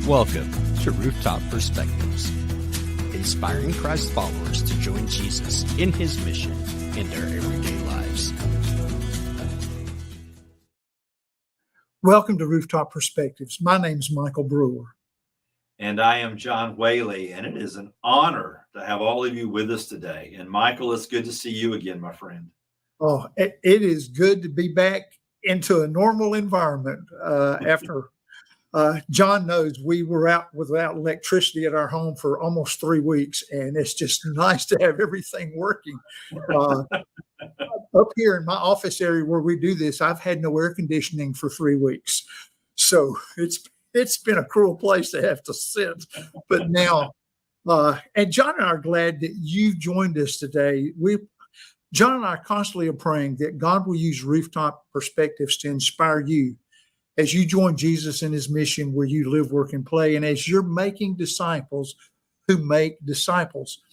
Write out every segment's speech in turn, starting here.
Welcome to Rooftop Perspectives, inspiring Christ followers to join Jesus in his mission in their everyday lives. Welcome to Rooftop Perspectives. My name's Michael Brewer. And I am John Whaley, and it is an honor to have all of you with us today. And Michael, it's good to see you again, my friend. Oh, it is good to be back into a normal environment after John knows we were out without electricity at our home for almost 3 weeks, and it's just nice to have everything working. Up here in my office area where we do this, I've had no air conditioning for 3 weeks. So it's been a cruel place to have to sit. But now, and John and I are glad that you've joined us today. John and I constantly are praying that God will use Rooftop Perspectives to inspire you as you join Jesus in his mission where you live, work, and play, and as you're making disciples who make disciples.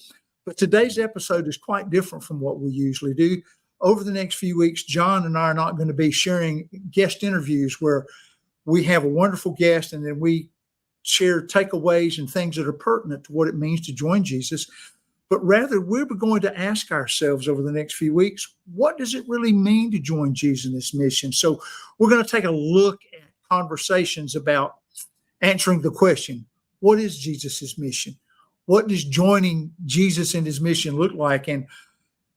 But today's episode is quite different from what we usually do. Over the next few weeks, John and I are not going to be sharing guest interviews where we have a wonderful guest and then we share takeaways and things that are pertinent to what it means to join Jesus. But rather, we're going to ask ourselves over the next few weeks, what does it really mean to join Jesus in this mission? So we're going to take a look at conversations about answering the question, what is Jesus' mission? What does joining Jesus in his mission look like? And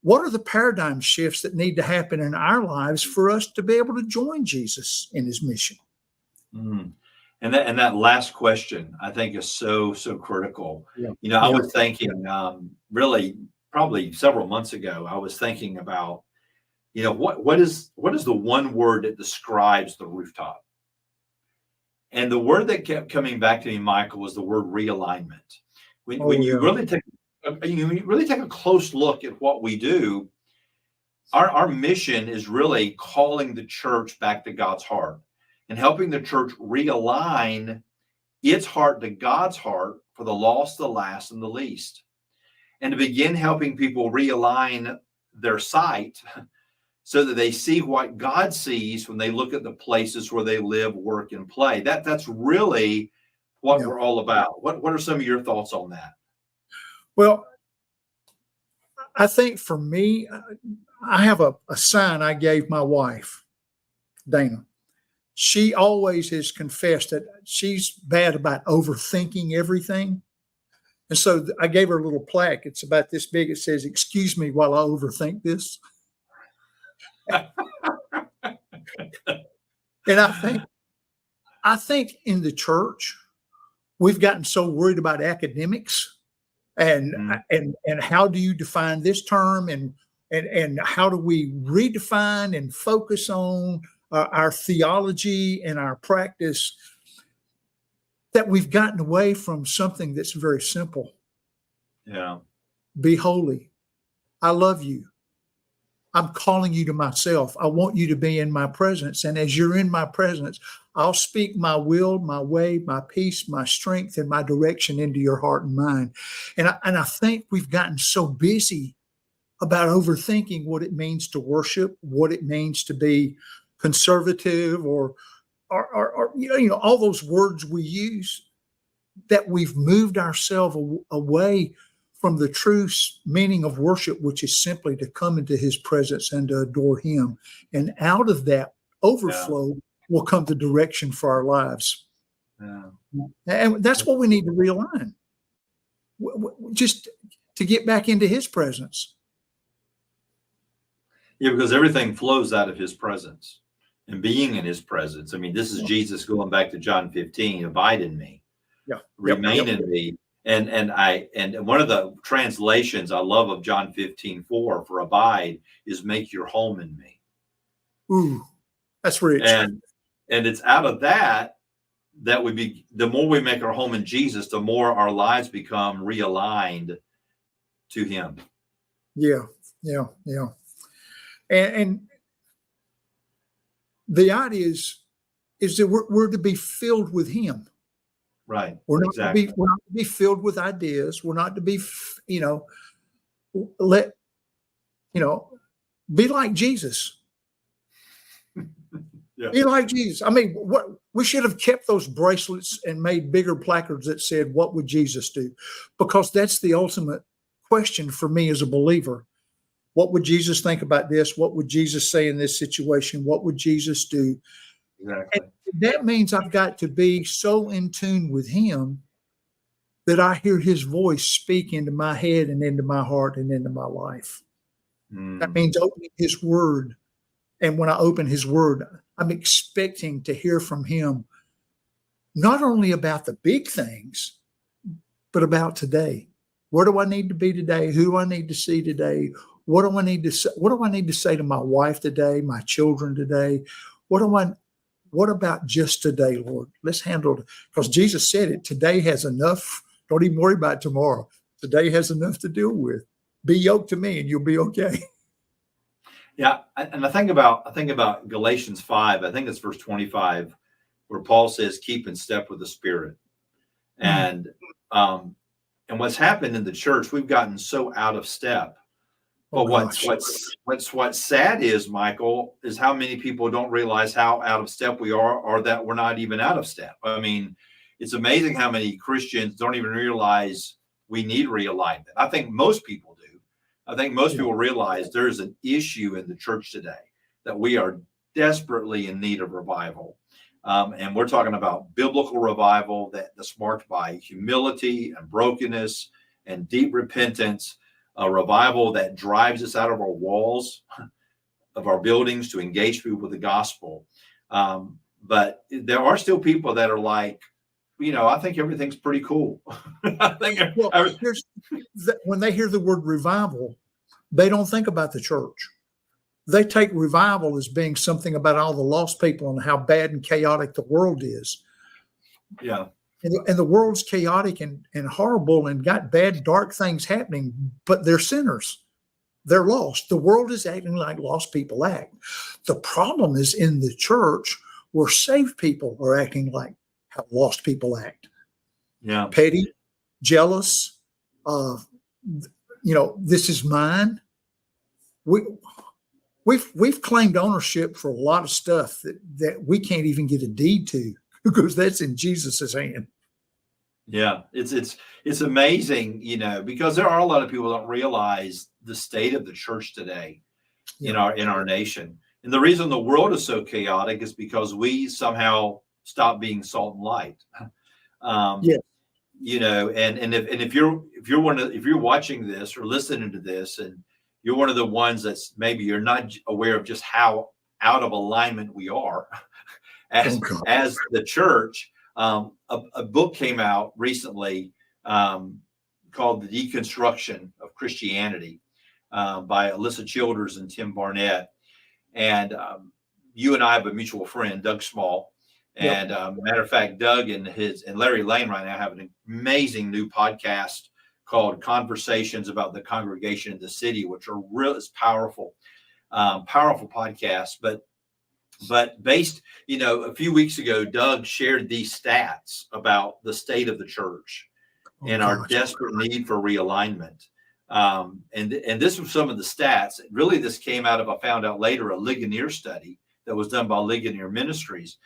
what are the paradigm shifts that need to happen in our lives for us to be able to join Jesus in his mission? Mm. And that last question, I think, is so critical. Yeah. I was thinking, really, probably several months ago, I was thinking about, what is the one word that describes the rooftop? And the word that kept coming back to me, Michael, was the word realignment. When you really take a close look at what we do, our mission is really calling the church back to God's heart and helping the church realign its heart to God's heart for the lost, the last, and the least. And to begin helping people realign their sight so that they see what God sees when they look at the places where they live, work, and play. That's really what we're all about. What are some of your thoughts on that? Well, I think for me, I have a sign I gave my wife, Dana. She always has confessed that she's bad about overthinking everything. And so I gave her a little plaque. It's about this big. It says, "Excuse me while I overthink this." And I think in the church, we've gotten so worried about academics and how do you define this term and how do we redefine and focus on our theology and our practice, that we've gotten away from something that's very simple. Yeah. Be holy. I love you. I'm calling you to myself. I want you to be in my presence. And as you're in my presence, I'll speak my will, my way, my peace, my strength, and my direction into your heart and mind. And I think we've gotten so busy about overthinking what it means to worship, what it means to be conservative or all those words we use, that we've moved ourselves away from the true meaning of worship, which is simply to come into his presence and to adore him. And out of that overflow will come the direction for our lives. Yeah. And that's what we need to realign, just to get back into his presence. Yeah, because everything flows out of his presence and being in his presence. I mean, this is Jesus going back to John 15, abide in me, remain in me. And one of the translations I love of John 15:4 for abide is make your home in me. Ooh, that's rich. And it's out of that the more we make our home in Jesus, the more our lives become realigned to him. Yeah. And the idea is that we're to be filled with him. Right. We're not to be filled with ideas. We're not to be, be like Jesus. Be like Jesus. I mean, what we should have kept those bracelets and made bigger placards that said, "What would Jesus do?" Because that's the ultimate question for me as a believer. What would Jesus think about this? What would Jesus say in this situation? What would Jesus do? Exactly. And that means I've got to be so in tune with him that I hear his voice speak into my head and into my heart and into my life. That means opening his word. And when I open his word, I'm expecting to hear from him, not only about the big things, but about today. Where do I need to be today? Who do I need to see today? What do I need to say? What do I need to say to my wife today, my children today? What about just today, Lord? Let's handle it. Because Jesus said it, today has enough. Don't even worry about tomorrow. Today has enough to deal with. Be yoked to me and you'll be okay. Yeah, and I think about Galatians 5. I think it's verse 25, where Paul says, "Keep in step with the Spirit." And what's happened in the church, we've gotten so out of step. But what's sad is, Michael, is how many people don't realize how out of step we are, or that we're not even out of step. I mean, it's amazing how many Christians don't even realize we need realignment. I think most people do. I think most people realize there's an issue in the church today that we are desperately in need of revival. And we're talking about biblical revival that's marked by humility and brokenness and deep repentance, a revival that drives us out of our walls of our buildings to engage people with the gospel. But there are still people that are like, I think everything's pretty cool. When they hear the word revival, they don't think about the church. They take revival as being something about all the lost people and how bad and chaotic the world is. Yeah. And the world's chaotic and horrible and got bad, dark things happening, but they're sinners. They're lost. The world is acting like lost people act. The problem is in the church where saved people are acting like how lost people act. Yeah. Petty, jealous, this is mine. We've claimed ownership for a lot of stuff that we can't even get a deed to because that's in Jesus's hand. Yeah, it's amazing, because there are a lot of people that don't realize the state of the church today in our nation. And the reason the world is so chaotic is because we somehow stopped being salt and light. Yes. And if you're watching this or listening to this, and you're one of the ones that's maybe you're not aware of just how out of alignment we are as the church. A book came out recently called The Deconstruction of Christianity by Alyssa Childers and Tim Barnett. And you and I have a mutual friend, Doug Small. And matter of fact, Doug and Larry Lane right now have an amazing new podcast called Conversations About the Congregation in the City, which are it's powerful podcast. But based, a few weeks ago, Doug shared these stats about the state of the church and our desperate need for realignment. And this was some of the stats. Really, this came out of, I found out later, a Ligonier study that was done by Ligonier Ministries.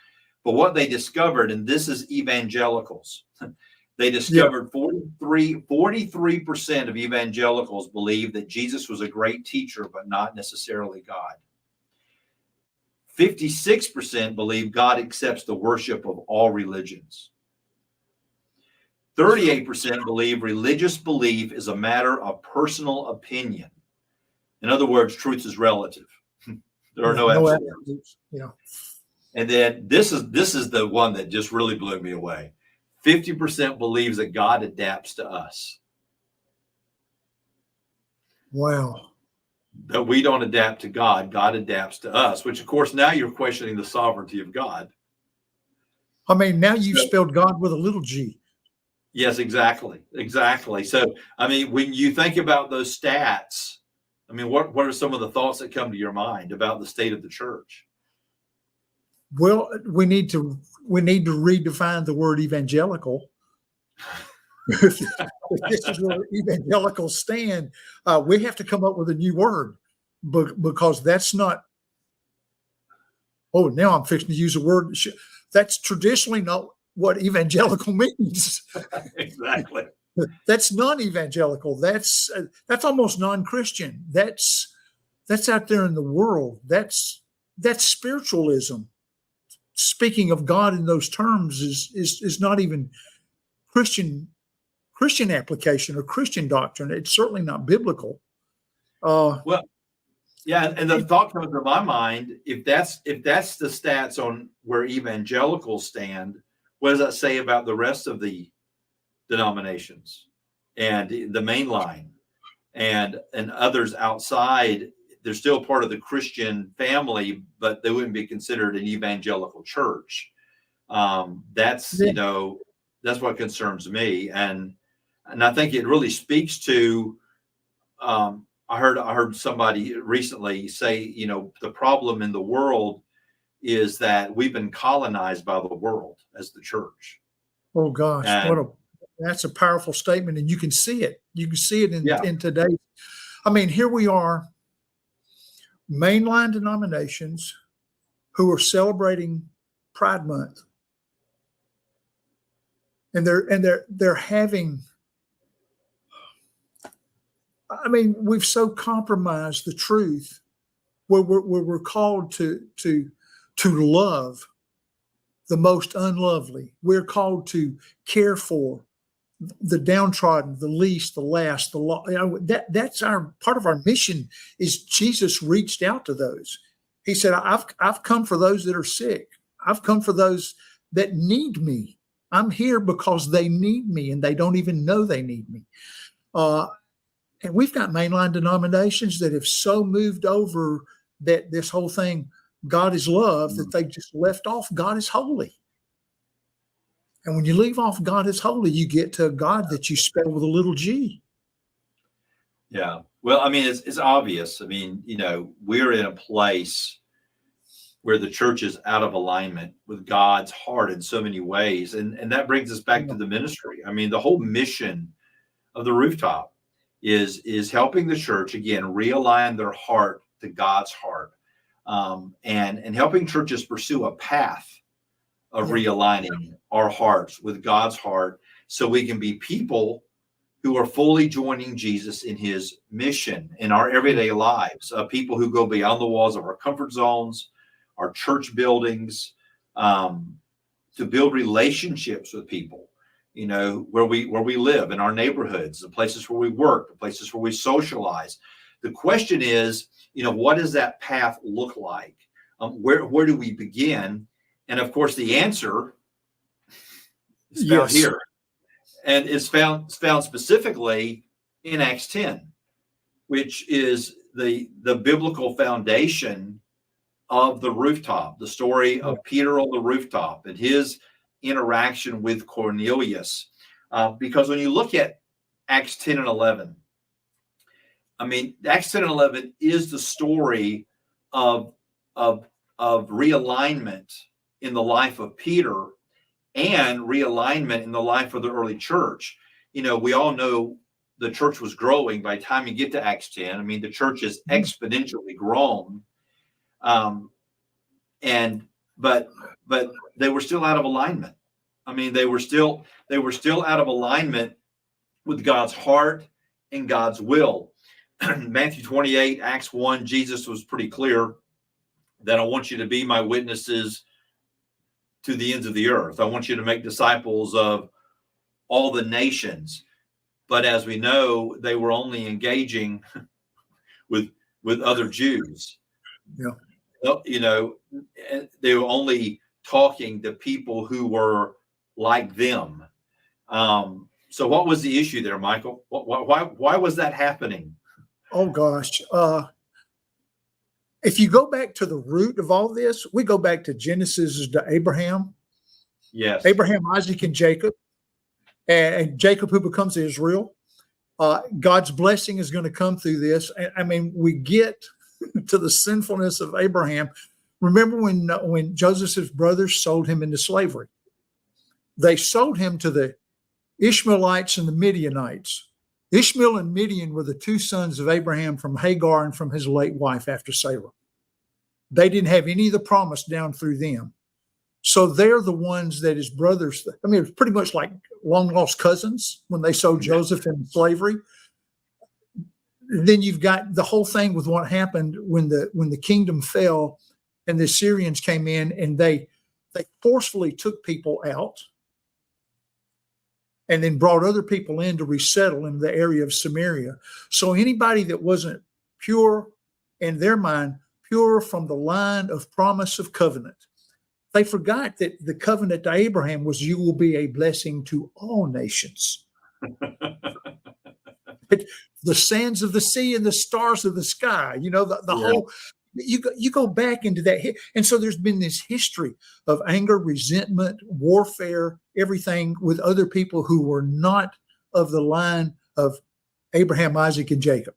But what they discovered, and this is evangelicals, they discovered 43% of evangelicals believe that Jesus was a great teacher, but not necessarily God. 56% believe God accepts the worship of all religions. 38% believe religious belief is a matter of personal opinion. In other words, truth is relative. There are no absolutes. Yeah. And then this is the one that just really blew me away. 50% believes that God adapts to us. Wow. That we don't adapt to God, God adapts to us, which of course now you're questioning the sovereignty of God. I mean, now you've spelled God with a little g. Yes, exactly. So, when you think about those stats, what are some of the thoughts that come to your mind about the state of the church? Well, we need to redefine the word evangelical. If this is where evangelicals stand, we have to come up with a new word because that's not Oh, now I'm fixing to use a word. That's traditionally not what evangelical means. Exactly. That's non-evangelical. That's almost non-Christian. That's out there in the world. That's spiritualism. Speaking of God in those terms is not even Christian application or Christian doctrine. It's certainly not biblical. Well, yeah, and the thought comes to my mind: if that's the stats on where evangelicals stand, what does that say about the rest of the denominations and the main line and others outside? They're still part of the Christian family, but they wouldn't be considered an evangelical church. That's that's what concerns me, and I think it really speaks to. I heard somebody recently say, the problem in the world is that we've been colonized by the world as the church. Oh gosh, that's a powerful statement, and you can see it. You can see it in today. I mean, here we are, mainline denominations who are celebrating Pride Month, and they're having. I mean, we've so compromised the truth where we're called to love the most unlovely. We're called to care for the downtrodden, the least, the last, the lost. That's our part of our mission. Is Jesus reached out to those? He said, "I've come for those that are sick. I've come for those that need me. I'm here because they need me, and they don't even know they need me." And we've got mainline denominations that have so moved over that this whole thing, God is love, that they've just left off God is holy. And when you leave off God is holy, you get to a God that you spell with a little g. Yeah. Well, I mean, it's obvious. I mean, we're in a place where the church is out of alignment with God's heart in so many ways. And that brings us back to the ministry. I mean, the whole mission of the Rooftop is helping the church, again, realign their heart to God's heart, and helping churches pursue a path of realigning our hearts with God's heart so we can be people who are fully joining Jesus in his mission in our everyday lives, people who go beyond the walls of our comfort zones, our church buildings, to build relationships with people, where we live, in our neighborhoods, the places where we work, the places where we socialize. The question is, what does that path look like? Where do we begin? And of course, the answer is found here, and it's found specifically in Acts 10, which is the biblical foundation of the rooftop, the story of Peter on the rooftop and his interaction with Cornelius. Because when you look at Acts 10 and 11, I mean, Acts 10 and 11 is the story of realignment in the life of Peter and realignment in the life of the early church. We all know the church was growing by the time you get to Acts 10. I mean, the church has exponentially grown. But they were still out of alignment. I mean, they were still out of alignment with God's heart and God's will. Matthew 28, Acts 1, Jesus was pretty clear that I want you to be my witnesses to the ends of the earth. I want you to make disciples of all the nations. But as we know, they were only engaging with other Jews. Yeah. They were only talking to people who were like them. So what was the issue there, Michael? Why was that happening? Oh, gosh. If you go back to the root of all this, we go back to Genesis to Abraham. Yes. Abraham, Isaac, and Jacob. And Jacob, who becomes Israel. God's blessing is going to come through this. I mean, we get to the sinfulness of Abraham. Remember when Joseph's brothers sold him into slavery? They sold him to the Ishmaelites and the Midianites. Ishmael and Midian were the two sons of Abraham from Hagar and from his late wife after Sarah. They didn't have any of the promise down through them. So they're the ones that his brothers, I mean, it's pretty much like long lost cousins when they sold Joseph into slavery. Then you've got the whole thing with what happened when the kingdom fell and the Assyrians came in, and they forcefully took people out and then brought other people in to resettle in the area of Samaria. So anybody that wasn't pure in their mind, pure from the line of promise of covenant, they forgot that the covenant to Abraham was, you will be a blessing to all nations. The sands of the sea and the stars of the sky, the whole, you go back into that. And so there's been this history of anger, resentment, warfare, everything with other people who were not of the line of Abraham, Isaac, and Jacob.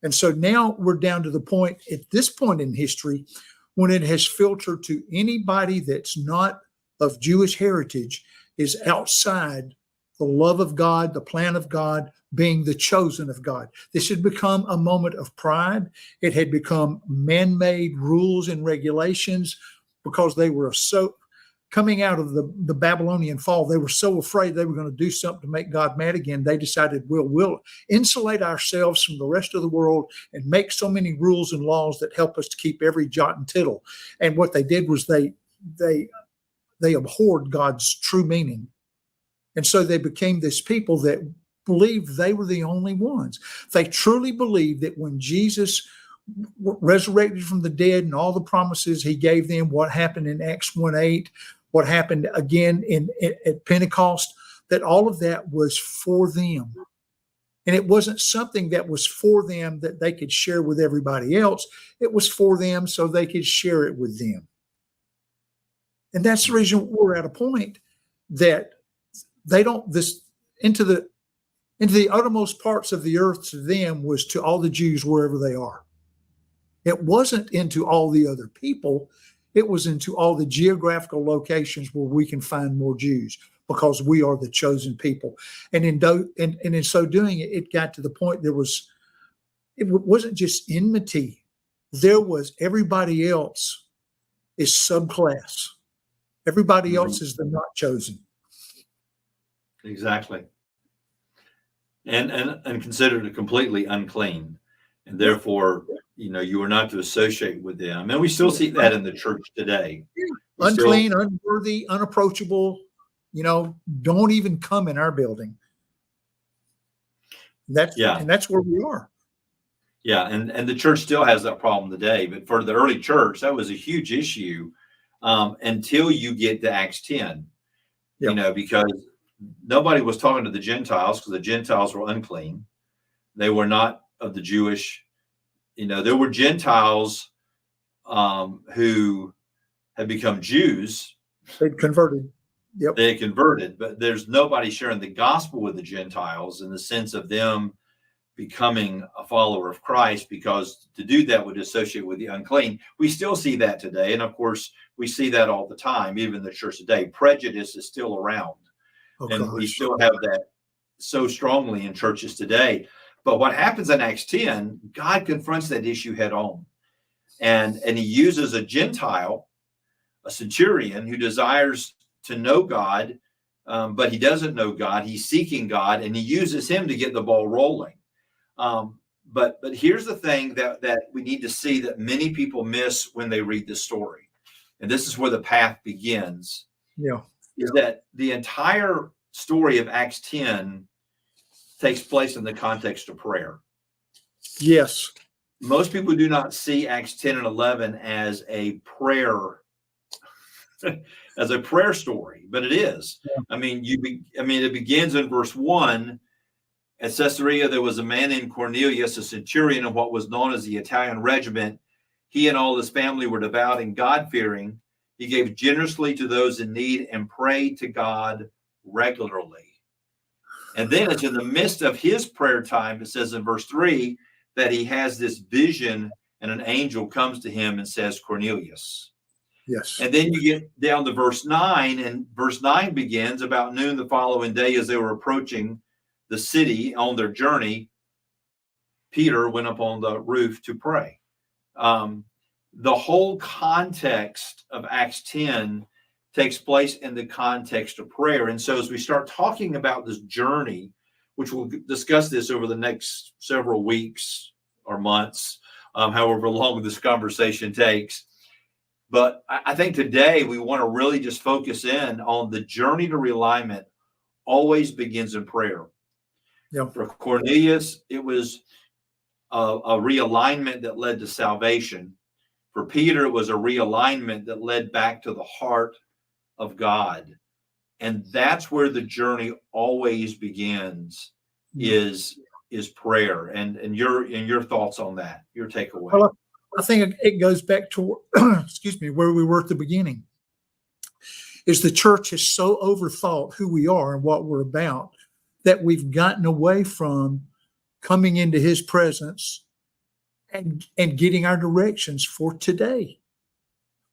And so now we're down to the point, at this point in history, when it has filtered to anybody that's not of Jewish heritage, is outside the love of God, the plan of God, being the chosen of God. This had become a moment of pride. It had become man-made rules and regulations because they were so, coming out of the Babylonian fall, they were so afraid they were going to do something to make God mad again. They decided, we'll insulate ourselves from the rest of the world and make so many rules and laws that help us to keep every jot and tittle. And what they did was they abhorred God's true meaning. And so they became this people that believed they were the only ones. They truly believed that when Jesus resurrected from the dead and all the promises he gave them, what happened in Acts 1:8, what happened again at Pentecost, that all of that was for them. And it wasn't something that was for them that they could share with everybody else. It was for them so they could share it with them. And that's the reason we're at a point that they don't, this into the uttermost parts of the earth to them was to all the Jews wherever they are. It wasn't into all the other people. It was into all the geographical locations where we can find more Jews because we are the chosen people. And in so doing it, it got to the point it wasn't just enmity. There was everybody else is subclass. Everybody else is the not chosen. Exactly. And considered completely unclean. And therefore, you are not to associate with them. And we still see that in the church today. Unclean, unworthy, unapproachable, don't even come in our building. And that's where we are. Yeah. And the church still has that problem today. But for the early church, that was a huge issue until you get to Acts 10, because nobody was talking to the Gentiles because the Gentiles were unclean. They were not of the Jewish, there were Gentiles who had become Jews. They'd converted. Yep. They had converted, but there's nobody sharing the gospel with the Gentiles in the sense of them becoming a follower of Christ, because to do that would associate with the unclean. We still see that today. And of course, we see that all the time, even in the church today. Prejudice is still around. We still have that so strongly in churches today. But what happens in Acts 10, God confronts that issue head on. And he uses a Gentile, a centurion who desires to know God, but he doesn't know God. He's seeking God, and he uses him to get the ball rolling. But here's the thing that we need to see that many people miss when they read this story. And this is where the path begins. Yeah. Is that the entire story of Acts 10 takes place in the context of prayer. Yes. Most people do not see Acts 10 and 11 as a prayer story, but it is. Yeah. It begins in verse 1. At Caesarea, there was a man named Cornelius, a centurion of what was known as the Italian regiment. He and all his family were devout and God-fearing. He gave generously to those in need and prayed to God regularly. And then it's in the midst of his prayer time, it says in verse 3, that he has this vision and an angel comes to him and says, Cornelius. Yes. And then you get down to verse 9, and verse 9 begins about noon the following day as they were approaching the city on their journey. Peter went up on the roof to pray. the whole context of Acts 10 takes place in the context of prayer. And so as we start talking about this journey, which we'll discuss this over the next several weeks or months, however long this conversation takes. But I think today we want to really just focus in on the journey to realignment always begins in prayer. Yeah. For Cornelius, it was a realignment that led to salvation. For Peter, it was a realignment that led back to the heart of God. And that's where the journey always begins, is prayer. And your thoughts on that, your takeaway. Well, I think it goes back to, excuse me, where we were at the beginning, is the church has so overthought who we are and what we're about that we've gotten away from coming into his presence and getting our directions for today.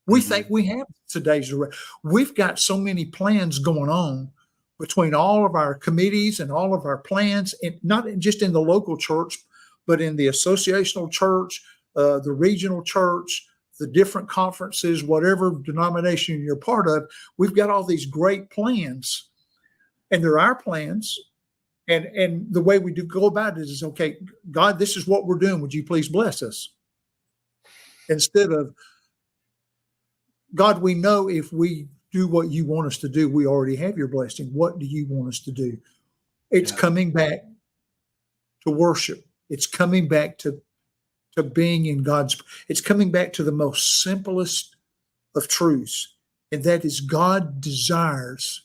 We think we have today's direction. We've got so many plans going on between all of our committees and all of our plans, and not just in the local church, but in the associational church, the regional church, the different conferences, whatever denomination you're part of. We've got all these great plans, and they're our plans. And the way we do go about it is, okay, God, this is what we're doing. Would you please bless us? Instead of, God, we know if we do what you want us to do, we already have your blessing. What do you want us to do? It's coming back to worship. It's coming back to being in God's, it's coming back to the most simplest of truths. And that is, God desires,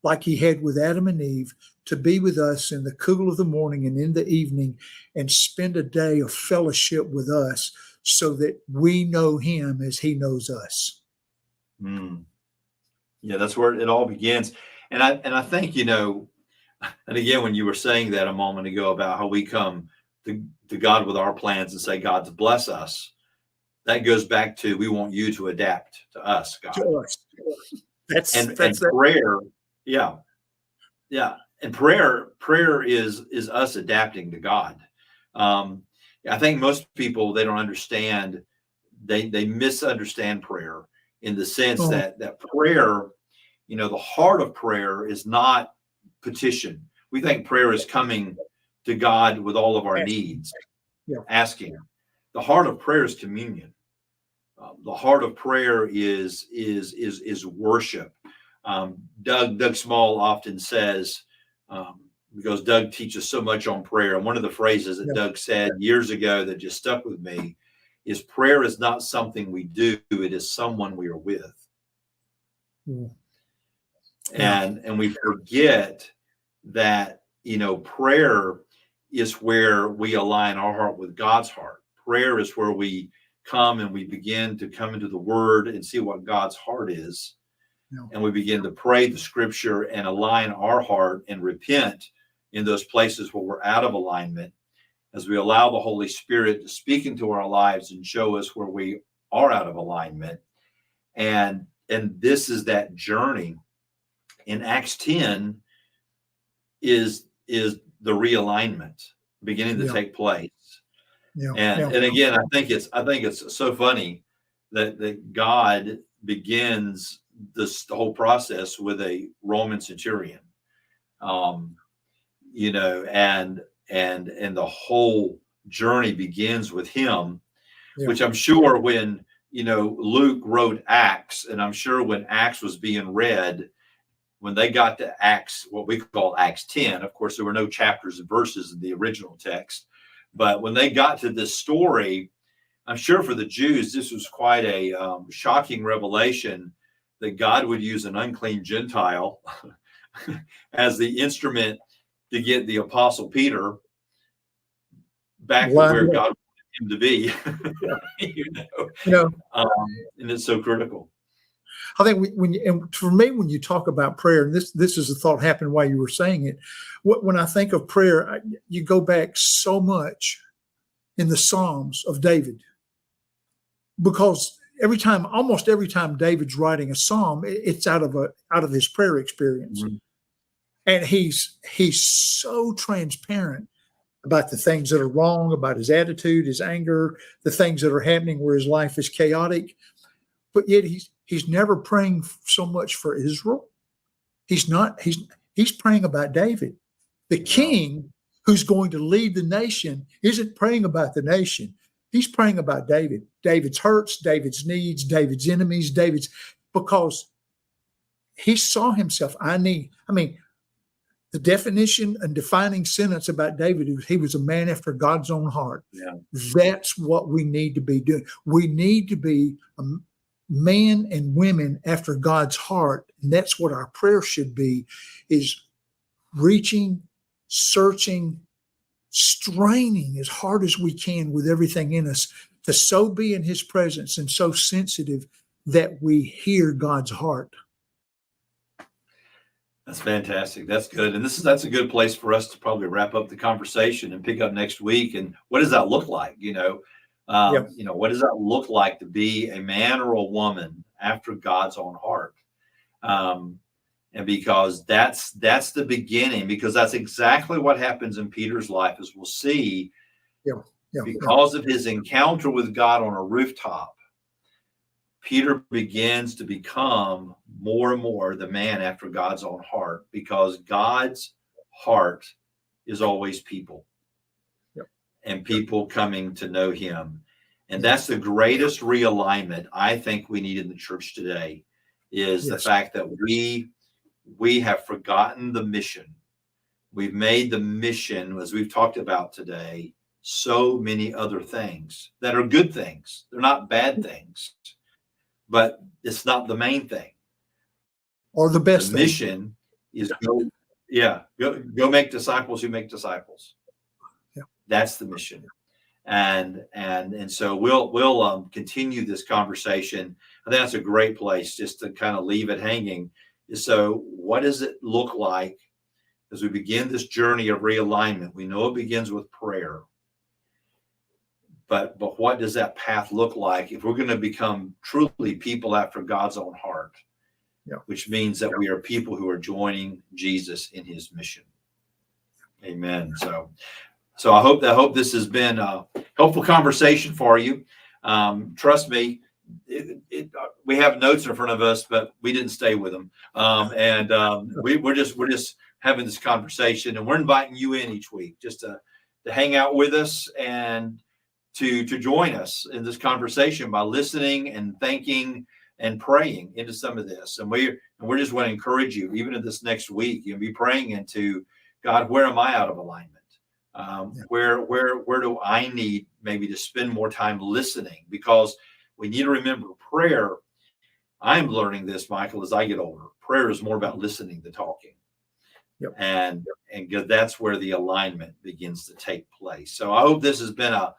like he had with Adam and Eve, to be with us in the cool of the morning and in the evening and spend a day of fellowship with us so that we know him as he knows us. Yeah, that's where it all begins. And I think, and again, when you were saying that a moment ago about how we come to God with our plans and say, God, to bless us, that goes back to, we want you to adapt to us, God. To us. And prayer, yeah. And prayer is us adapting to God. I think most people, they don't understand, they misunderstand prayer in the sense that prayer, the heart of prayer is not petition. We think prayer is coming to God with all of our needs, asking. The heart of prayer is communion. The heart of prayer is worship. Doug Small often says, because Doug teaches so much on prayer, and one of the phrases that Doug said years ago that just stuck with me is, prayer is not something we do, it is someone we are with. And we forget that, prayer is where we align our heart with God's heart. Prayer is where we come and we begin to come into the Word and see what God's heart is. And we begin to pray the scripture and align our heart and repent in those places where we're out of alignment, as we allow the Holy Spirit to speak into our lives and show us where we are out of alignment. And this is that journey. In Acts 10 is the realignment beginning to take place. And again, I think it's so funny that God begins the whole process with a Roman centurion, and the whole journey begins with him, which I'm sure when, Luke wrote Acts, and I'm sure when Acts was being read, when they got to Acts, what we call Acts 10, of course, there were no chapters and verses in the original text, but when they got to this story, I'm sure for the Jews, this was quite a shocking revelation that God would use an unclean Gentile as the instrument to get the Apostle Peter back to where God wanted him to be. And it's so critical. I think for me, when you talk about prayer, and this is a thought happened while you were saying it, when I think of prayer, you go back so much in the Psalms of David, because almost every time David's writing a psalm, it's out of his prayer experience. And he's so transparent about the things that are wrong, about his attitude, his anger, the things that are happening where his life is chaotic. But yet he's never praying so much for Israel. He's praying about David. The king who's going to lead the nation isn't praying about the nation. He's praying about David. David's hurts, David's needs, David's enemies, because he saw himself. The definition and defining sentence about David is he was a man after God's own heart. Yeah. That's what we need to be doing. We need to be men and women after God's heart. And that's what our prayer should be, is reaching, searching, straining as hard as we can with everything in us to so be in his presence and so sensitive that we hear God's heart. That's fantastic. That's good. And that's a good place for us to probably wrap up the conversation and pick up next week. And what does that look like? What does that look like to be a man or a woman after God's own heart? And because that's the beginning, because that's exactly what happens in Peter's life, as we'll see. Because of his encounter with God on a rooftop, Peter begins to become more and more the man after God's own heart, because God's heart is always people and people coming to know him. And that's the greatest realignment I think we need in the church today, is the fact that we have forgotten the mission. We've made the mission, as we've talked about today, so many other things that are good things. They're not bad things, but it's not the main thing. Or the best thing. Mission is go make disciples who make disciples. Yeah. That's the mission. And so we'll continue this conversation. I think that's a great place just to kind of leave it hanging. So what does it look like as we begin this journey of realignment? We know it begins with prayer. But what does that path look like if we're going to become truly people after God's own heart? Which means that we are people who are joining Jesus in his mission. Amen. So I hope this has been a helpful conversation for you. Trust me, we have notes in front of us, but we didn't stay with them. We're just having this conversation, and we're inviting you in each week just to hang out with us and to join us in this conversation by listening and thinking and praying into some of this. And we just want to encourage you, even in this next week, you'll be praying into, God, where am I out of alignment? Where do I need maybe to spend more time listening? Because we need to remember, prayer, I'm learning this, Michael, as I get older. Prayer is more about listening than talking. And that's where the alignment begins to take place. So I hope this has been a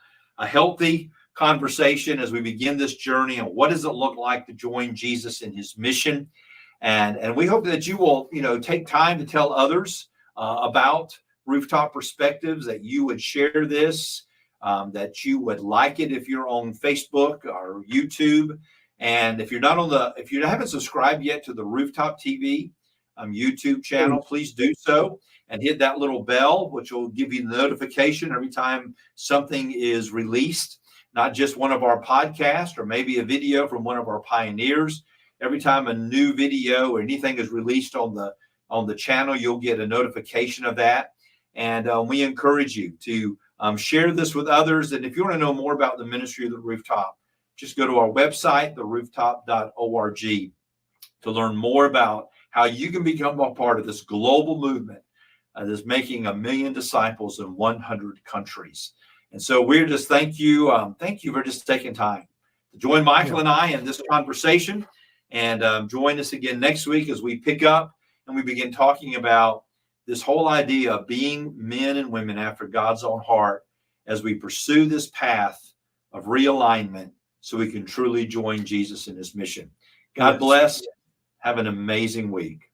healthy conversation as we begin this journey, and what does it look like to join Jesus in his mission. And we hope that you will, take time to tell others about Rooftop Perspectives, that you would share this, that you would like it if you're on Facebook or YouTube. And if you haven't subscribed yet to the Rooftop TV YouTube channel, please do so and hit that little bell, which will give you the notification every time something is released, not just one of our podcasts or maybe a video from one of our pioneers. Every time a new video or anything is released on the channel, you'll get a notification of that. And we encourage you to share this with others. And if you want to know more about the ministry of the Rooftop, just go to our website, therooftop.org, to learn more about how you can become a part of this global movement that's making 1 million disciples in 100 countries. And so we're just thank you for just taking time to join Michael and I in this conversation. And join us again next week as we pick up and we begin talking about this whole idea of being men and women after God's own heart as we pursue this path of realignment so we can truly join Jesus in his mission. God bless. Have an amazing week.